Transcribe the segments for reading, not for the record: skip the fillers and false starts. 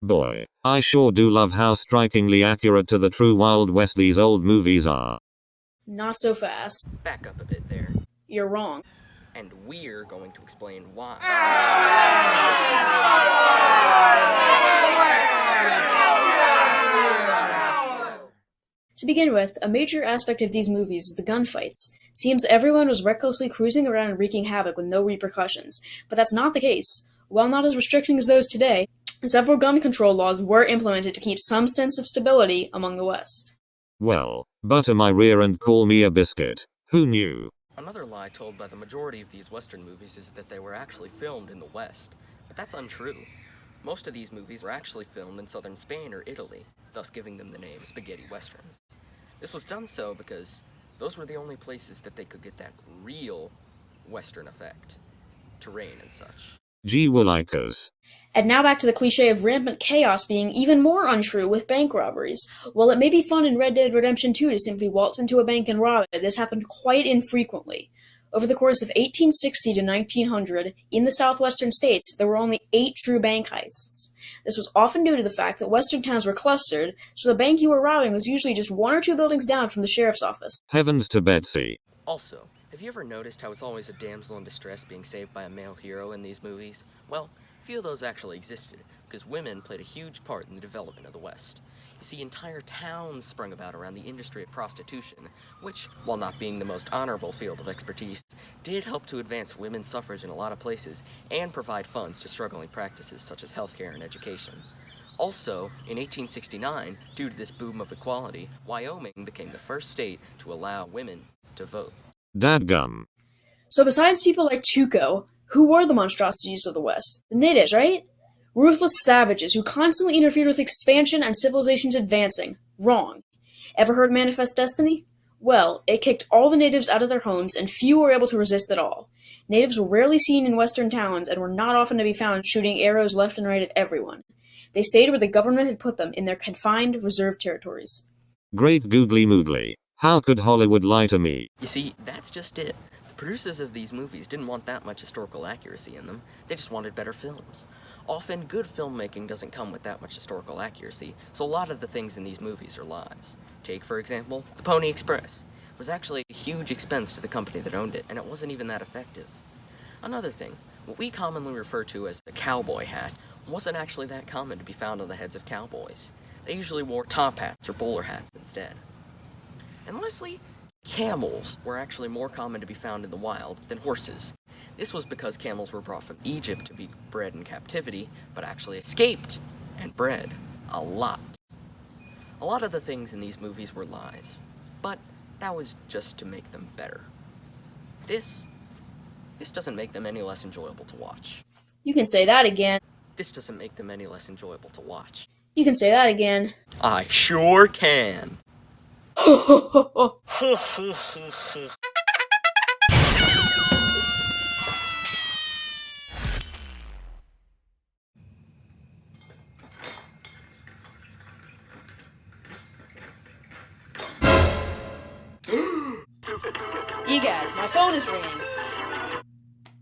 Boy, I sure do love how strikingly accurate to the true Wild West these old movies are. Not so fast. Back up a bit there. You're wrong. And we're going to explain why. To begin with, a major aspect of these movies is the gunfights. It seems everyone was recklessly cruising around and wreaking havoc with no repercussions, but that's not the case. While not as restricting as those today, several gun control laws were implemented to keep some sense of stability among the West. Well, butter my rear and call me a biscuit. Who knew? Another lie told by the majority of these Western movies is that they were actually filmed in the West, but that's untrue. Most of these movies were actually filmed in southern Spain or Italy, thus giving them the name spaghetti westerns. This was done so because those were the only places that they could get that real Western effect, terrain and such. Gee willikers. And now back to the cliche of rampant chaos being even more untrue with bank robberies. While it may be fun in Red Dead Redemption 2 to simply waltz into a bank and rob it, this happened quite infrequently. Over the course of 1860 to 1900, in the southwestern states, there were only 8 true bank heists. This was often due to the fact that western towns were clustered, so the bank you were robbing was usually just 1 or 2 buildings down from the sheriff's office. Heavens to Betsy. Also, have you ever noticed how it's always a damsel in distress being saved by a male hero in these movies? Well, few of those actually existed, because women played a huge part in the development of the West. You see, entire towns sprung about around the industry of prostitution, which, while not being the most honorable field of expertise, did help to advance women's suffrage in a lot of places and provide funds to struggling practices such as healthcare and education. Also, in 1869, due to this boom of equality, Wyoming became the first state to allow women to vote. Dadgum. So besides people like Tuco, who were the monstrosities of the West? The natives, right? Ruthless savages who constantly interfered with expansion and civilization's advancing. Wrong. Ever heard Manifest Destiny? Well, it kicked all the natives out of their homes, and few were able to resist at all. Natives were rarely seen in western towns, and were not often to be found shooting arrows left and right at everyone. They stayed where the government had put them, in their confined, reserved territories. Great googly moogly. How could Hollywood lie to me? You see, that's just it. The producers of these movies didn't want that much historical accuracy in them. They just wanted better films. Often, good filmmaking doesn't come with that much historical accuracy, so a lot of the things in these movies are lies. Take, for example, the Pony Express. It was actually a huge expense to the company that owned it, and it wasn't even that effective. Another thing, what we commonly refer to as a cowboy hat wasn't actually that common to be found on the heads of cowboys. They usually wore top hats or bowler hats instead. And lastly, camels were actually more common to be found in the wild than horses. This was because camels were brought from Egypt to be bred in captivity, but actually escaped and bred a lot. A lot of the things in these movies were lies, but that was just to make them better. This doesn't make them any less enjoyable to watch. You can say that again. This doesn't make them any less enjoyable to watch. You can say that again. I sure can. You guys, my phone is ringing.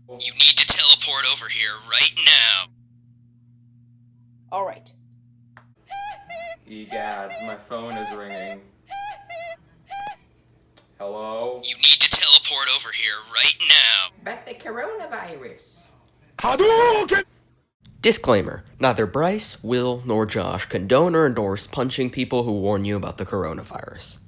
You need to teleport over here right now. Alright. Egads, my phone is ringing. Hello? You need to teleport over here right now. But the coronavirus. Hadouken! Disclaimer, neither Bryce, Will, nor Josh condone or endorse punching people who warn you about the coronavirus.